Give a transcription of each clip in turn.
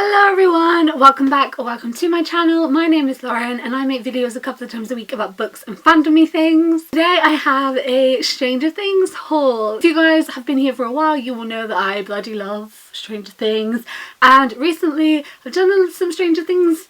Hello everyone, welcome back or welcome to my channel. My name is Lauren and I make videos a couple of times a week about books and fandomy things. Today I have a Stranger Things haul. If you guys have been here for a while, you will know that I bloody love Stranger Things, and recently I've done some Stranger Things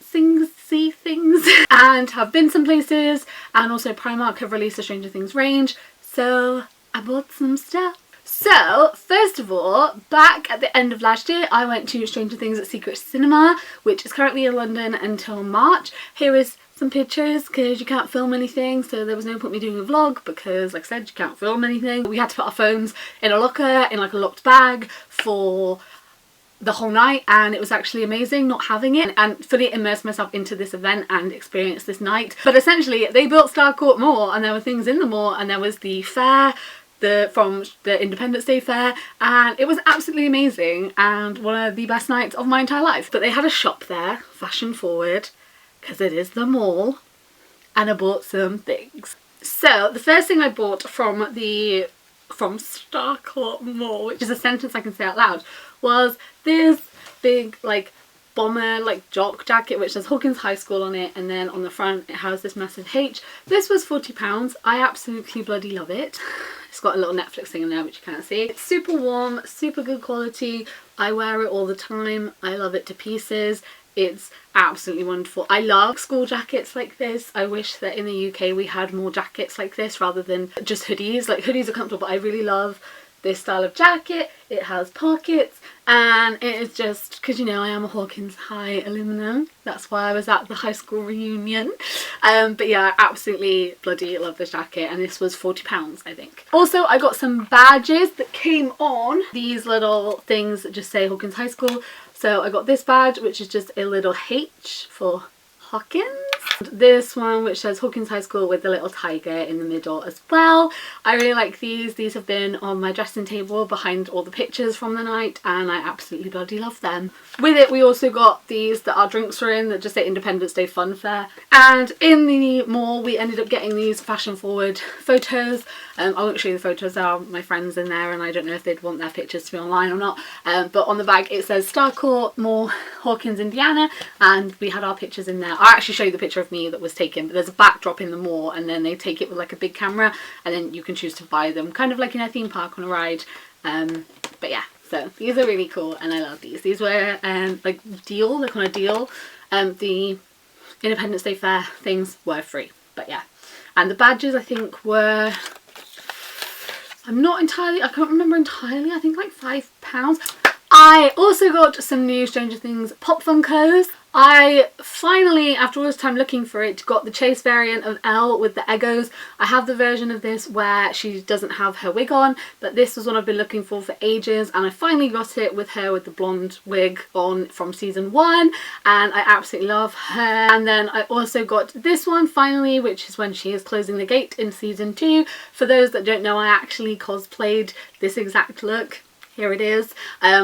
things and have been some places, and also Primark have released a Stranger Things range, so I bought some stuff. So, first of all, back at the end of last year, I went to Stranger Things at Secret Cinema, which is currently in London until March. Here is some pictures, because you can't film anything, so there was no point me doing a vlog, because, like I said, you can't film anything. We had to put our phones in a locker, in like a locked bag, for the whole night, and it was actually amazing not having it and fully immerse myself into this event and experience this night. But essentially, they built Starcourt Mall, and there were things in the mall, and there was the fair, from the Independence Day fair, and it was absolutely amazing and one of the best nights of my entire life. But they had a shop there, fashion forward, because it is the mall, and I bought some things. So the first thing I bought from Starcourt Mall, which is a sentence I can say out loud, was this big like bomber like jock jacket which says Hawkins High School on it, and then on the front it has this massive H. This was £40. I absolutely bloody love it. It's got a little Netflix thing in there which you can't see. It's super warm, super good quality. I wear it all the time. I love it to pieces. It's absolutely wonderful. I love school jackets like this. I wish that in the UK we had more jackets like this rather than just hoodies. Like, hoodies are comfortable, but I really love this style of jacket. It has pockets, and it is just, because you know I am a Hawkins High alumna, that's why I was at the high school reunion. But yeah, I absolutely bloody love this jacket, and this was £40 I think. Also, I got some badges that came on these little things that just say Hawkins High School. So I got this badge which is just a little H for Hawkins. This one which says Hawkins High School with the little tiger in the middle as well. I really like these. These have been on my dressing table behind all the pictures from the night, and I absolutely bloody love them. With it we also got these that our drinks were in that just say Independence Day Fun Fair, and in the mall we ended up getting these fashion forward photos. I won't show you the photos, there are my friends in there and I don't know if they'd want their pictures to be online or not, but on the bag it says Starcourt Mall, Hawkins, Indiana, and we had our pictures in there. I'll actually show you the picture of me that was taken, but there's a backdrop in the mall and then they take it with like a big camera, and then you can choose to buy them, kind of like in a theme park on a ride. But yeah, so these are really cool and I love these. These were like deal, like on a deal. The Independence Day Fair things were free, but yeah. And the badges I think were, I can't remember entirely, I think like £5. I also got some new Stranger Things pop Funkos. I finally, after all this time looking for it, got the Chase variant of Elle with the Eggos. I have the version of this where she doesn't have her wig on, but this was one I've been looking for ages, and I finally got it with her with the blonde wig on from season 1, and I absolutely love her. And then I also got this one finally, which is when she is closing the gate in season 2. For those that don't know, I actually cosplayed this exact look. Here it is.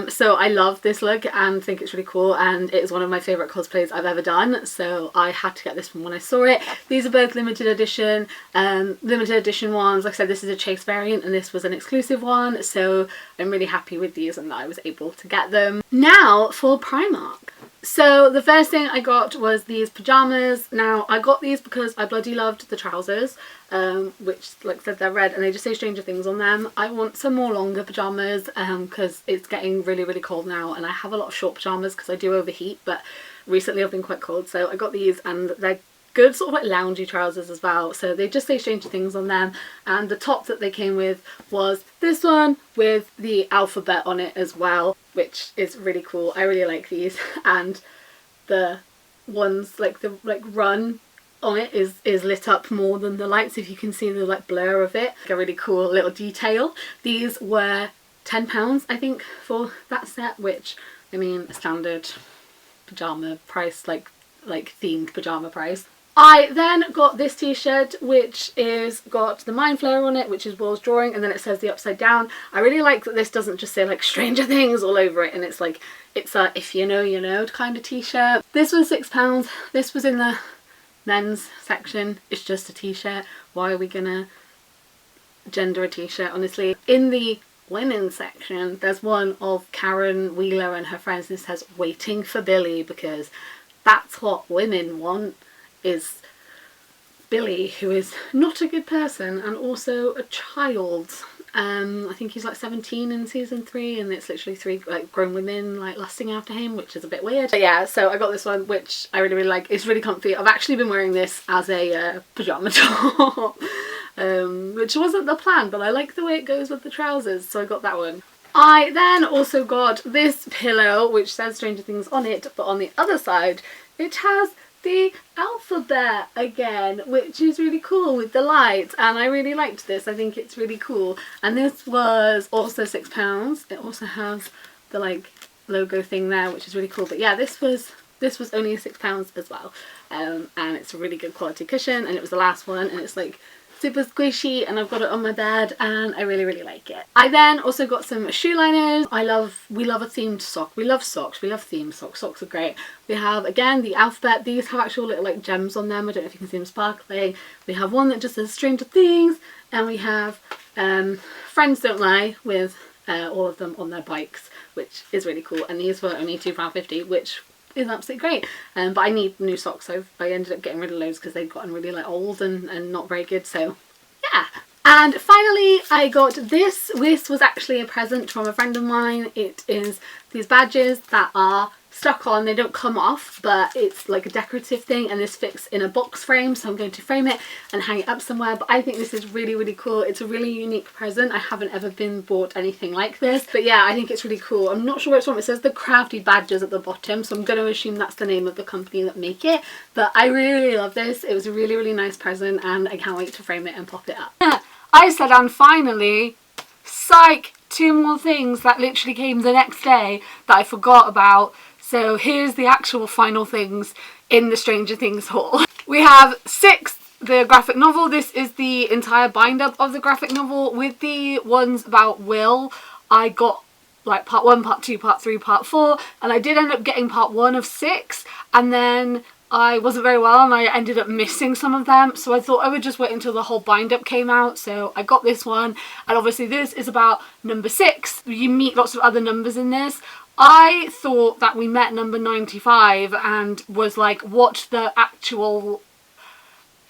So I love this look and think it's really cool, and it is one of my favourite cosplays I've ever done, so I had to get this one when I saw it. These are both limited edition ones. Like I said, this is a Chase variant and this was an exclusive one, so I'm really happy with these and that I was able to get them. Now for Primark. So the first thing I got was these pyjamas. Now I got these because I bloody loved the trousers, which like I said they're red and they just say Stranger Things on them. I want some more longer pyjamas because it's getting really cold now, and I have a lot of short pyjamas because I do overheat, but recently I've been quite cold, so I got these and they're good sort of like loungy trousers as well, so they just say Stranger Things on them. And the top that they came with was this one with the alphabet on it as well, which is really cool. I really like these, and the ones like the run on it is lit up more than the lights, if you can see the like blur of it. Like a really cool little detail. These were £10 I think for that set, which I mean a standard pyjama price, like themed pyjama price. I then got this t-shirt which is got the mind flare on it, which is Will's drawing, and then it says the upside down. I really like that this doesn't just say like Stranger Things all over it, and it's like, it's a if you know you know kind of t-shirt. This was £6. This was in the men's section. It's just a t-shirt. Why are we gonna gender a t-shirt, honestly? In the women's section, there's one of Karen Wheeler and her friends, and it says waiting for Billy, because that's what women want, is Billy, who is not a good person and also a child. I think he's like 17 in season 3, and it's literally 3 like grown women like lusting after him, which is a bit weird. But yeah, so I got this one, which I really like. It's really comfy. I've actually been wearing this as a pyjama top, which wasn't the plan, but I like the way it goes with the trousers, so I got that one. I then also got this pillow, which says Stranger Things on it, but on the other side it has the alphabet again, which is really cool with the lights, and I really liked this. I think it's really cool, and this was also £6. It also has the like logo thing there, which is really cool. But yeah, this was only £6 as well, and it's a really good quality cushion, and it was the last one, and it's like super squishy, and I've got it on my bed, and I really like it. I then also got some shoe liners. We love a themed sock. We love socks. We love themed socks. Socks are great. We have, again, the alphabet. These have actual little like gems on them. I don't know if you can see them sparkling. We have one that just says Stranger Things, and we have Friends Don't Lie with all of them on their bikes, which is really cool. And these were only £2.50, which is absolutely great. But I need new socks, so I ended up getting rid of loads because they'd gotten really like old and not very good, so yeah. And finally I got this. This was actually a present from a friend of mine. It is these badges that are stuck on. They don't come off, but it's like a decorative thing, and this fits in a box frame, so I'm going to frame it and hang it up somewhere. But I think this is really cool. It's a really unique present. I haven't ever been bought anything like this, but yeah, I think it's really cool. I'm not sure where it's from. It says the Crafty Badges at the bottom, so I'm going to assume that's the name of the company that make it. But I really love this. It was a really nice present, and I can't wait to frame it and pop it up. I said, and finally, psych, 2 more things that literally came the next day that I forgot about. So here's the actual final things in the Stranger Things haul. We have 6, the graphic novel. This is the entire bind up of the graphic novel. With the ones about Will, I got like part 1, part 2, part 3, part 4, and I did end up getting part 1 of 6, and then I wasn't very well and I ended up missing some of them, so I thought I would just wait until the whole bind up came out. So I got this one, and obviously this is about number 6. You meet lots of other numbers in this. I thought that we met number 95 and was like, what the actual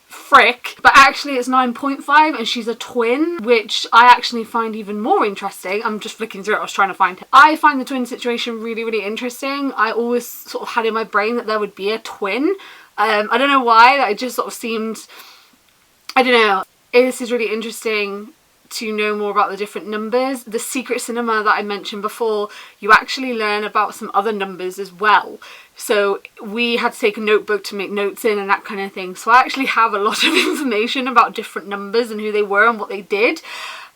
frick, but actually it's 9.5 and she's a twin, which I actually find even more interesting. I'm just flicking through it, I was trying to find it. I find the twin situation really interesting. I always sort of had in my brain that there would be a twin. I don't know why, it just sort of seemed, I don't know. This is really interesting to know more about the different numbers. The secret cinema that I mentioned before, you actually learn about some other numbers as well. So we had to take a notebook to make notes in and that kind of thing. So I actually have a lot of information about different numbers and who they were and what they did.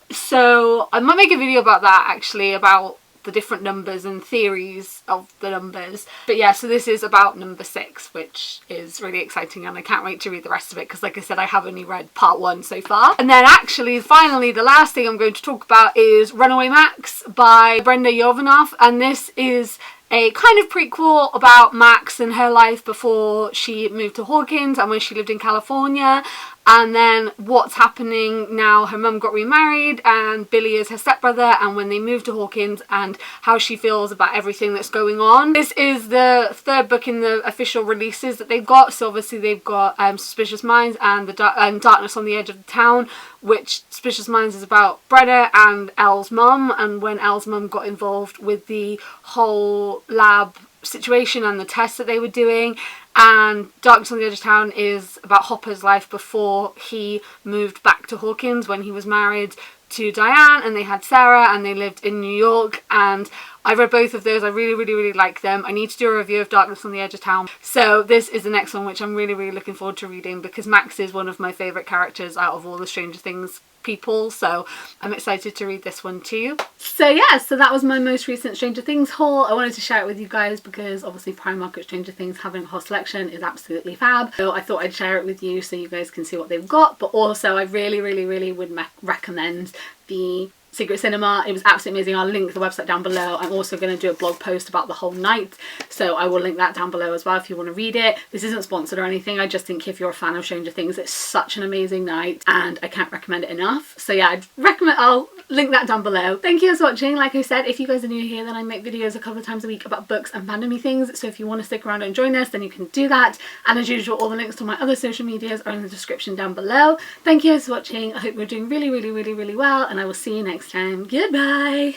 So I might make a video about that actually, about the different numbers and theories of the numbers. But yeah, so this is about number 6, which is really exciting, and I can't wait to read the rest of it because, like I said, I have only read part 1 so far. And then actually finally the last thing I'm going to talk about is Runaway Max by Brenda Jovanoff, and this is a kind of prequel about Max and her life before she moved to Hawkins and when she lived in California, and then what's happening now. Her mum got remarried and Billy is her stepbrother, and when they moved to Hawkins, and how she feels about everything that's going on. This is the 3rd book in the official releases that they've got. So obviously they've got Suspicious Minds and Darkness on the Edge of the Town, which Suspicious Minds is about Brenna and Elle's mum, and when Elle's mum got involved with the whole lab situation and the tests that they were doing. And Darkness on the Edge of Town is about Hopper's life before he moved back to Hawkins, when he was married to Diane and they had Sarah and they lived in New York. And I read both of those. I really like them. I need to do a review of Darkness on the Edge of Town. So this is the next one, which I'm really looking forward to reading, because Max is one of my favourite characters out of all the Stranger Things people, so I'm excited to read this one too. So yeah, so that was my most recent Stranger Things haul. I wanted to share it with you guys because obviously Primark at Stranger Things having a whole selection is absolutely fab, so I thought I'd share it with you so you guys can see what they've got. But also I really would recommend the Secret Cinema. It was absolutely amazing. I'll link the website down below. I'm also going to do a blog post about the whole night, so I will link that down below as well if you want to read it. This isn't sponsored or anything. I just think if you're a fan of Stranger Things, it's such an amazing night and I can't recommend it enough. So yeah, I'll link that down below. Thank you for watching. Like I said, if you guys are new here, then I make videos a couple of times a week about books and fandomy things, so if you want to stick around and join us, then you can do that. And as usual, all the links to my other social medias are in the description down below. Thank you for watching. I hope you're doing really, really, really, really well, and I will see you next time. Goodbye.